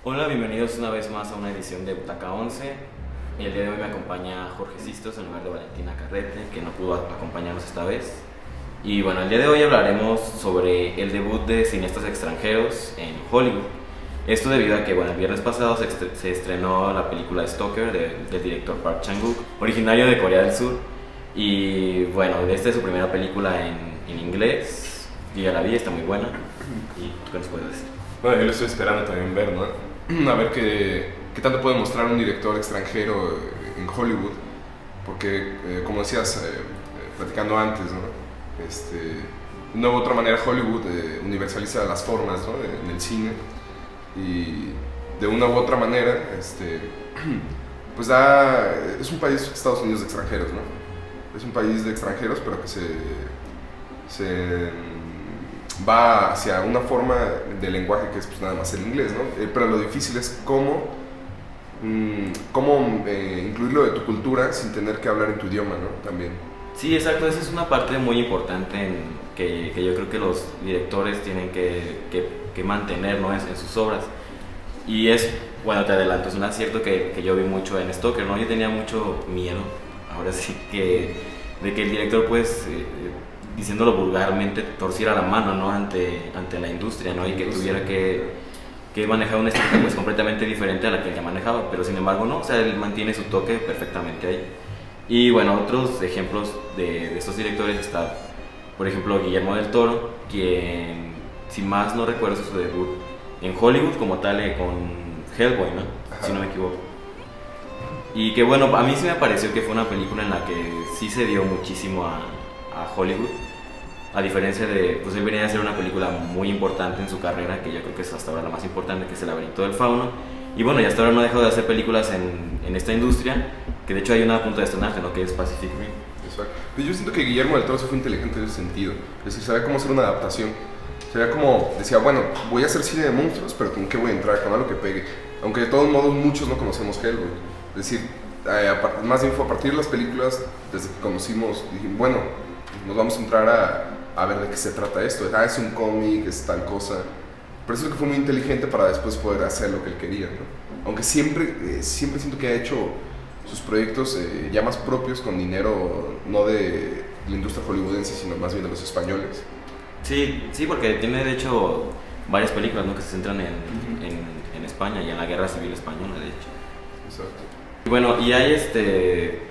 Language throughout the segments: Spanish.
Hola, bienvenidos una vez más a una edición de Butaca 11. El día de hoy me acompaña Jorge Sistos en lugar de Valentina Carrete, que no pudo acompañarnos esta vez. Y bueno, el día de hoy hablaremos sobre el debut de cineastas extranjeros en Hollywood. Esto debido a que, bueno, el viernes pasado se estrenó la película Stalker del director Park Chan-wook, originario de Corea del Sur. Y bueno, esta es su primera película en inglés. Yo ya la vi, está muy buena. ¿Y tú qué nos puedes decir? Bueno, yo lo estoy esperando también ver, ¿no? A ver qué tanto puede mostrar un director extranjero en Hollywood. Porque, como decías, platicando antes, ¿no? De una u otra manera Hollywood universaliza las formas, ¿no? En el cine. Y de una u otra manera, pues es un país, Estados Unidos, de extranjeros, ¿no? Es un país de extranjeros, pero que se va hacia una forma de lenguaje que es pues nada más el inglés, ¿no? Pero lo difícil es cómo incluirlo de tu cultura sin tener que hablar en tu idioma, ¿no? También. Sí, exacto, esa es una parte muy importante que yo creo que los directores tienen que mantener, ¿no? en sus obras. Y bueno, te adelanto, es un acierto que yo vi mucho en Stalker, ¿no? Yo tenía mucho miedo, ahora sí, de que el director, pues, diciéndolo vulgarmente, torciera la mano, ¿no? ante la industria, ¿no? Y que tuviera que manejar una estética pues completamente diferente a la que él ya manejaba, pero sin embargo no, o sea, él mantiene su toque perfectamente ahí. Y bueno, otros ejemplos de estos directores está, por ejemplo, Guillermo del Toro, quien, si más no recuerdo, su debut en Hollywood como tal con Hellboy, ¿no? Ajá. Si no me equivoco. Y que bueno, a mí sí me pareció que fue una película en la que sí se dio muchísimo a Hollywood, a diferencia de, pues él venía a hacer una película muy importante en su carrera, que yo creo que es hasta ahora la más importante, que es El laberinto del fauno. Y bueno, y hasta ahora no ha dejado de hacer películas en esta industria, que de hecho hay una a punto de estrenarse, ¿no? Que es Pacific Rim. Exacto. Pero yo siento que Guillermo del Toro se fue inteligente en ese sentido. Es decir, sabía cómo hacer una adaptación. Sabía como, decía, bueno, voy a hacer cine de monstruos, pero ¿con qué voy a entrar? Con algo que pegue. Aunque de todos modos muchos no conocemos Hellboy. Es decir, más bien fue a partir de las películas, desde que conocimos, dijimos, bueno, nos vamos a entrar a ver de qué se trata esto. Es un cómic, es tal cosa. Pero eso es lo que fue muy inteligente para después poder hacer lo que él quería, ¿no? Aunque siempre siento que ha hecho sus proyectos ya más propios con dinero no de la industria hollywoodense, sino más bien de los españoles. Sí, sí, porque tiene de hecho varias películas, ¿no? Que se centran en España y en la guerra civil española, de hecho. Exacto. Y bueno, y hay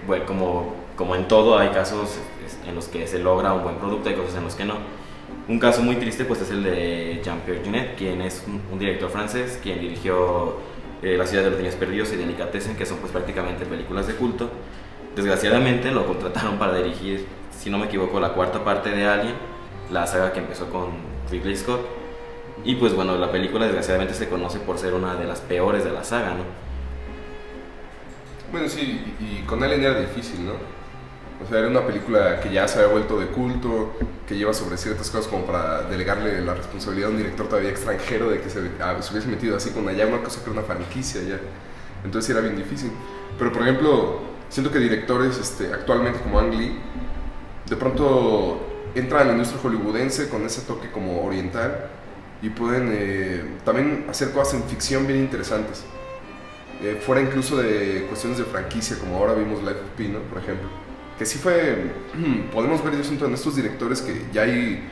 bueno, como en todo, hay casos en los que se logra un buen producto, hay cosas en los que no. Un caso muy triste pues es el de Jean-Pierre Jeunet, quien es un director francés, quien dirigió La ciudad de los niños perdidos y Delicatessen, que son pues prácticamente películas de culto. Desgraciadamente lo contrataron para dirigir, si no me equivoco, la cuarta parte de Alien, la saga que empezó con Ridley Scott. Y pues bueno, la película desgraciadamente se conoce por ser una de las peores de la saga, ¿no? Bueno, sí, y con Alien era difícil, ¿no? O sea, era una película que ya se había vuelto de culto, que lleva sobre ciertas cosas como para delegarle la responsabilidad a un director todavía extranjero de que se hubiese metido así con allá una cosa que era una franquicia ya. Entonces sí era bien difícil. Pero por ejemplo, siento que directores actualmente como Ang Lee, de pronto entran a la industria hollywoodense con ese toque como oriental y pueden también hacer cosas en ficción bien interesantes. Fuera incluso de cuestiones de franquicia, como ahora vimos Life of Pi, ¿no? Por ejemplo. Que sí fue, podemos ver, yo siento, en estos directores que ya hay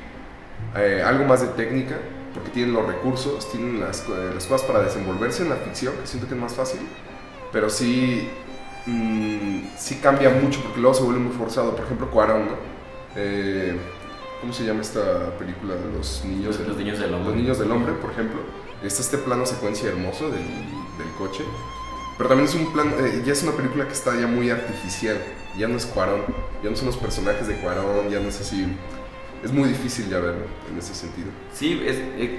algo más de técnica, porque tienen los recursos, tienen las cosas para desenvolverse en la ficción, que siento que es más fácil, pero sí, sí cambia mucho, porque luego se vuelve muy forzado. Por ejemplo, Cuarón, ¿no? ¿Cómo se llama esta película de los niños? Los niños del hombre. Los niños del hombre, por ejemplo. Está este plano secuencia hermoso del coche. Pero también es un plan, ya es una película que está ya muy artificial. Ya no es Cuarón, ya no son los personajes de Cuarón, ya no es así. Es muy difícil ya verlo en ese sentido. Sí,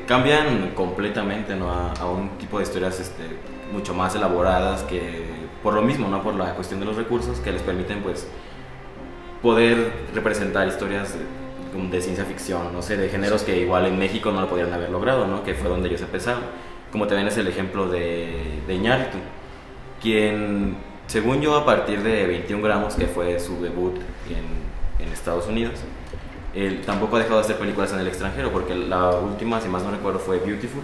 cambian completamente, ¿no? A un tipo de historias mucho más elaboradas, que por lo mismo, ¿no? Por la cuestión de los recursos que les permiten pues poder representar historias de ciencia ficción, no sé, de géneros que igual en México no lo podrían haber logrado, ¿no? Que fue donde ellos empezaron. Como también es el ejemplo de Iñárritu, quien, según yo, a partir de 21 gramos, que fue su debut en Estados Unidos. Él tampoco ha dejado de hacer películas en el extranjero, porque la última, si más no recuerdo, fue Beautiful,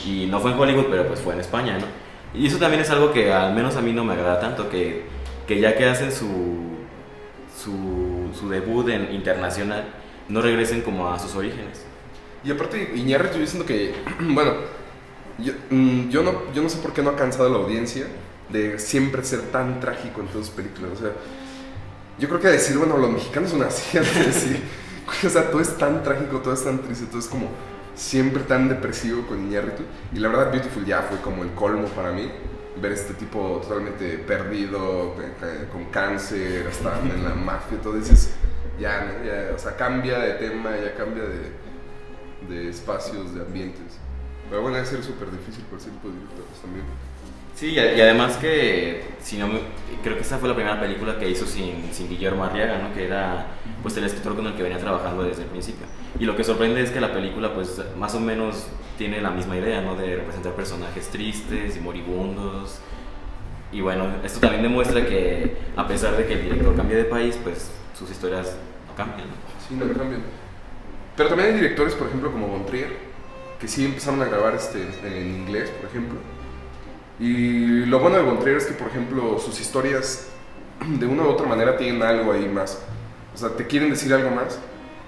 y no fue en Hollywood, pero pues fue en España, ¿no? Y eso también es algo que al menos a mí no me agrada tanto, que ya que hacen su debut en internacional, no regresen como a sus orígenes. Y aparte, Iñárritu, yo siento que, bueno, yo no sé por qué no ha cansado la audiencia de siempre ser tan trágico en todas sus películas. O sea, yo creo que decir, bueno, los mexicanos son así, decir, o sea, todo es tan trágico, todo es tan triste, todo es como siempre tan depresivo con Iñárritu. Y la verdad, Beautiful ya fue como el colmo para mí. Ver este tipo totalmente perdido, con cáncer, hasta en la mafia, todo dices, ya, ¿no? Ya, o sea, cambia de tema, ya cambia de espacios, de ambientes. Pero bueno, debe ser súper difícil por ese tipo de directores también. Sí, y además que, si no creo que esa fue la primera película que hizo sin Guillermo Arriaga, ¿no? Que era pues el escritor con el que venía trabajando desde el principio. Y lo que sorprende es que la película pues más o menos tiene la misma idea, ¿no? De representar personajes tristes y moribundos. Y bueno, esto también demuestra que a pesar de que el director cambie de país, pues sus historias no cambian, ¿no? Sí, no cambian. Pero también hay directores, por ejemplo, como Von Trier, que sí empezaron a grabar en inglés, por ejemplo. Y lo bueno de Von Trier es que, por ejemplo, sus historias de una u otra manera tienen algo ahí más. O sea, te quieren decir algo más.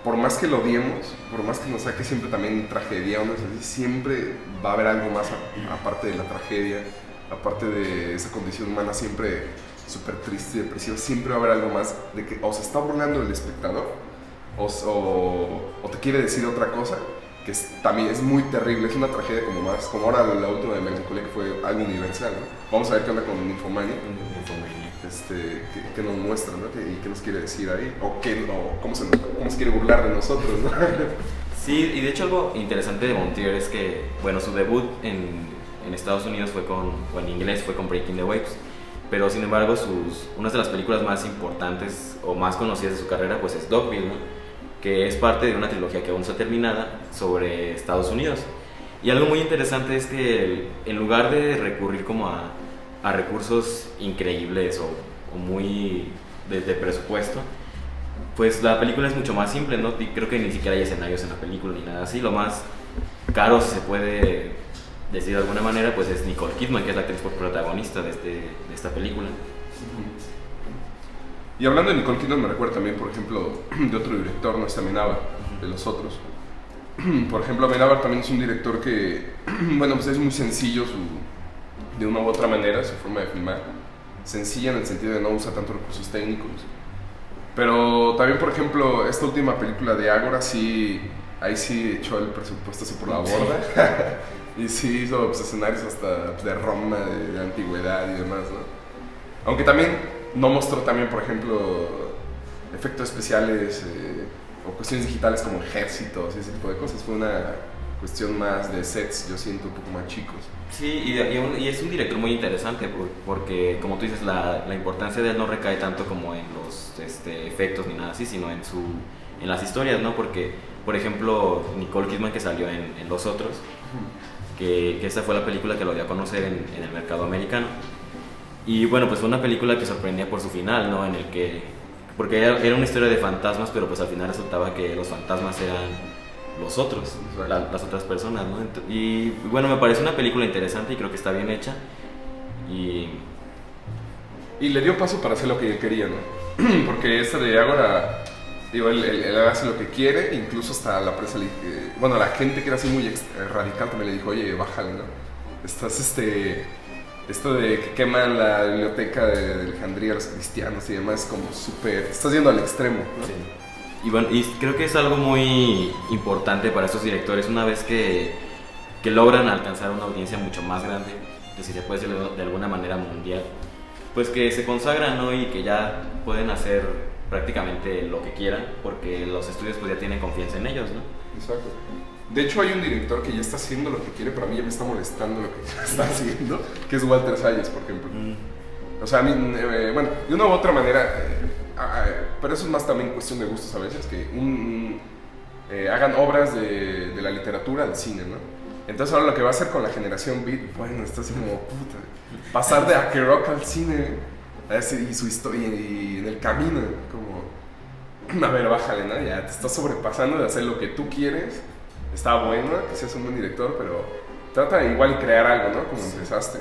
Por más que lo odiemos, por más que nos saque siempre también tragedia, siempre va a haber algo más aparte de la tragedia, aparte de esa condición humana siempre súper triste y depresiva. Siempre va a haber algo más de que o se está burlando del espectador o te quiere decir otra cosa que también es muy terrible, es una tragedia como ahora la última de Melancolía, que fue algo universal, ¿no? Vamos a ver qué onda con Nymphomania, que nos muestra, ¿no? Y qué nos quiere decir ahí, o cómo se quiere burlar de nosotros, ¿no? Sí, y de hecho algo interesante de Von Trier es que, bueno, su debut en Estados Unidos o en inglés fue con Breaking the Waves, pero sin embargo una de las películas más importantes o más conocidas de su carrera pues es Dogville, ¿no? Que es parte de una trilogía que aún no está terminada sobre Estados Unidos. Y algo muy interesante es que en lugar de recurrir como a recursos increíbles o muy de presupuesto, pues la película es mucho más simple, ¿no? Y creo que ni siquiera hay escenarios en la película ni nada así. Lo más caro, si se puede decir de alguna manera, pues es Nicole Kidman, que es la actriz protagonista de esta película. Y hablando de Nicole Kidman, me recuerda también, por ejemplo, de otro director, no es Amenábar, de los otros. Por ejemplo, Amenábar también es un director que, bueno, pues es muy sencillo de una u otra manera su forma de filmar. Sencilla en el sentido de no usar tantos recursos técnicos. Pero también, por ejemplo, esta última película de Ágora, ahí sí echó el presupuesto así por la borda. Y sí hizo pues, escenarios hasta de Roma, de antigüedad y demás, ¿no? Aunque también no mostró también, por ejemplo, efectos especiales o cuestiones digitales como ejércitos y ese tipo de cosas. Fue una cuestión más de sets, yo siento, un poco más chicos. Sí, y es un director muy interesante porque, como tú dices, la importancia de él no recae tanto como en los efectos ni nada así, sino en las historias, ¿no? Porque, por ejemplo, Nicole Kidman, que salió en Los Otros, que esta fue la película que lo dio a conocer en el mercado americano. Y bueno, pues fue una película que sorprendía por su final, ¿no? En el que, porque era una historia de fantasmas, pero pues al final resultaba que los fantasmas eran los otros, las otras personas, ¿no? Y bueno, me parece una película interesante y creo que está bien hecha. Y le dio paso para hacer lo que él quería, ¿no? Porque esta de Ágora, digo, él hace lo que quiere, incluso hasta la prensa, bueno, la gente que era así muy radical también le dijo, oye, bájale, ¿no? Esto de que queman la biblioteca de Alejandría, los cristianos y demás, como súper, estás yendo al extremo, ¿no? Sí. Y bueno, y creo que es algo muy importante para estos directores una vez que logran alcanzar una audiencia mucho más grande, si se puede decir de alguna manera mundial, pues que se consagran, ¿no? Y que ya pueden hacer prácticamente lo que quieran porque los estudios pues ya tienen confianza en ellos, ¿no? Exacto. De hecho hay un director que ya está haciendo lo que quiere, pero a mí ya me está molestando lo que está haciendo, que es Walter Salles, por ejemplo. O sea, a mí, bueno, de una u otra manera, pero eso es más también cuestión de gustos a veces, que hagan obras de la literatura al cine, ¿no? Entonces ahora lo que va a hacer con la generación Beat, bueno, está así como, puta, pasar de Akerock al cine, y su historia, y en el camino, como, a ver, bájale, ¿no? Ya te estás sobrepasando de hacer lo que tú quieres. Está bueno que seas un buen director, pero trata de igual crear algo, ¿no? Como empezaste.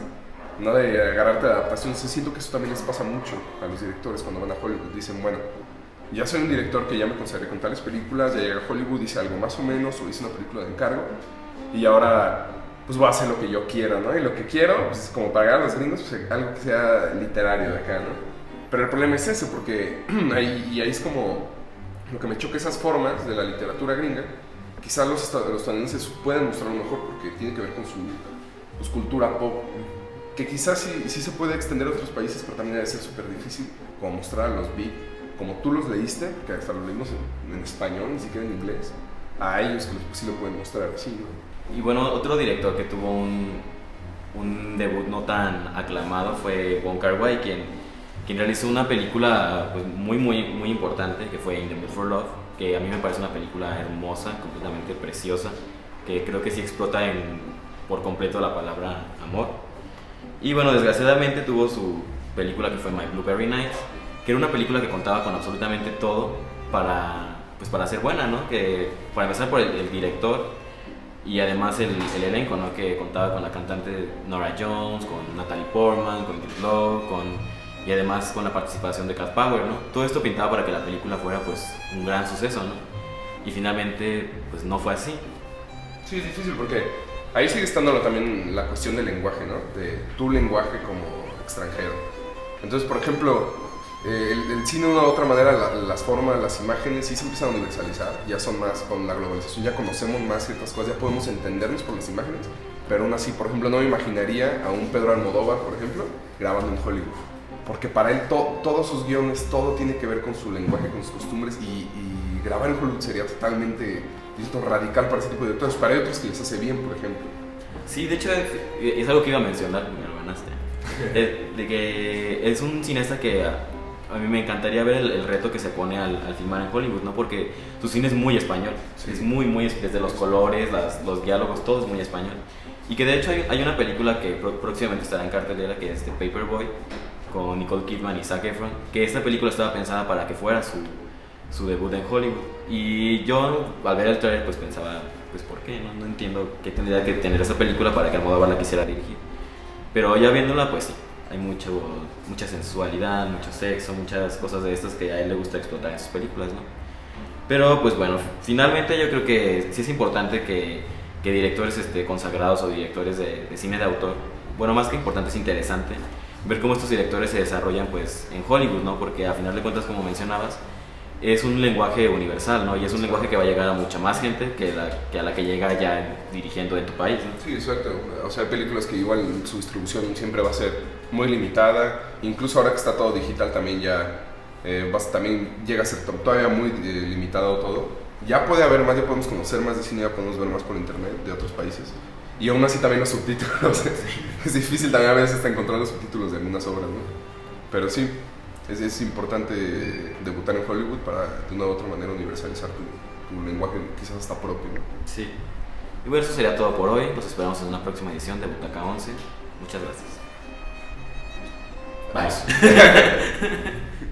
No de agarrarte de adaptación. Sí, siento que eso también les pasa mucho a los directores cuando van a Hollywood. Dicen, bueno, ya soy un director que ya me consagré con tales películas, ya llega a Hollywood, hice algo más o menos, o hice una película de encargo, y ahora pues voy a hacer lo que yo quiero, ¿no? Y lo que quiero, pues como pagar a los gringos, pues algo que sea literario de acá, ¿no? Pero el problema es ese, porque ahí es como lo que me choca esas formas de la literatura gringa. Quizás los estadounidenses pueden mostrarlo mejor porque tiene que ver con su pues, cultura pop, que quizás sí se puede extender a otros países, pero también debe ser súper difícil, como mostrar a los big, como tú los leíste, porque hasta los leímos en español, ni siquiera en inglés, a ellos que sí lo pueden mostrar así, ¿no? Y bueno, otro director que tuvo un debut no tan aclamado fue Wong Kar-wai, quien realizó una película pues, muy importante, que fue In the Mood for Love, que a mí me parece una película hermosa, completamente preciosa, que creo que sí explota por completo la palabra amor. Y bueno, desgraciadamente tuvo su película que fue My Blueberry Nights, que era una película que contaba con absolutamente todo para ser buena, ¿no? Que para empezar por el director y además el elenco, ¿no? Que contaba con la cantante Norah Jones, con Natalie Portman, con Jude Law, y además con la participación de Cat Power, ¿no? Todo esto pintaba para que la película fuera pues un gran suceso, ¿no? Y finalmente pues no fue así. Sí, es difícil porque ahí sigue estando también la cuestión del lenguaje, ¿no? De tu lenguaje como extranjero. Entonces, por ejemplo, el cine de una u otra manera, las formas, las imágenes sí se empiezan a universalizar, ya son más con la globalización, ya conocemos más ciertas cosas, ya podemos entendernos por las imágenes, pero aún así, por ejemplo, no me imaginaría a un Pedro Almodóvar, por ejemplo, grabando en Hollywood. Porque para él todos sus guiones, todo tiene que ver con su lenguaje, con sus costumbres, y grabar en Hollywood sería totalmente radical para ese tipo de directores. Para otros que les hace bien, por ejemplo. Sí, de hecho es algo que iba a mencionar, me lo ganaste, de que es un cineasta que a mí me encantaría ver el reto que se pone al filmar en Hollywood, ¿no? Porque su cine es muy español, sí. Es muy, desde los colores, los diálogos, todo es muy español. Y que de hecho hay una película que próximamente estará en cartelera, que es The Paperboy, con Nicole Kidman y Zac Efron, que esta película estaba pensada para que fuera su debut en Hollywood. Y yo al ver el trailer pues pensaba, pues ¿por qué? No entiendo qué tendría que tener esa película para que Almodóvar la quisiera dirigir. Pero ya viéndola pues sí, hay mucha sensualidad, mucho sexo, muchas cosas de estas que a él le gusta explotar en sus películas, ¿no? Pero pues bueno, finalmente yo creo que sí es importante que directores consagrados o directores de cine de autor, bueno, más que importante es interesante ver cómo estos directores se desarrollan pues en Hollywood, ¿no? Porque a final de cuentas, como mencionabas, es un lenguaje universal, ¿no? Y es un lenguaje que va a llegar a mucha más gente que a la que llega ya dirigiendo en tu país, ¿no? Sí, exacto. O sea, hay películas que igual su distribución siempre va a ser muy limitada. Incluso ahora que está todo digital también ya también llega a ser todavía muy limitado todo. Ya puede haber más, ya podemos conocer más de cine, ya podemos ver más por internet de otros países. Y aún así también los subtítulos. Es difícil también a veces hasta encontrar los subtítulos de algunas obras, ¿no? Pero sí, es importante debutar en Hollywood para de una u otra manera universalizar tu lenguaje, quizás hasta propio, ¿no? Sí. Y bueno, eso sería todo por hoy. Los esperamos en una próxima edición de Butaca 11. Muchas gracias. Bye.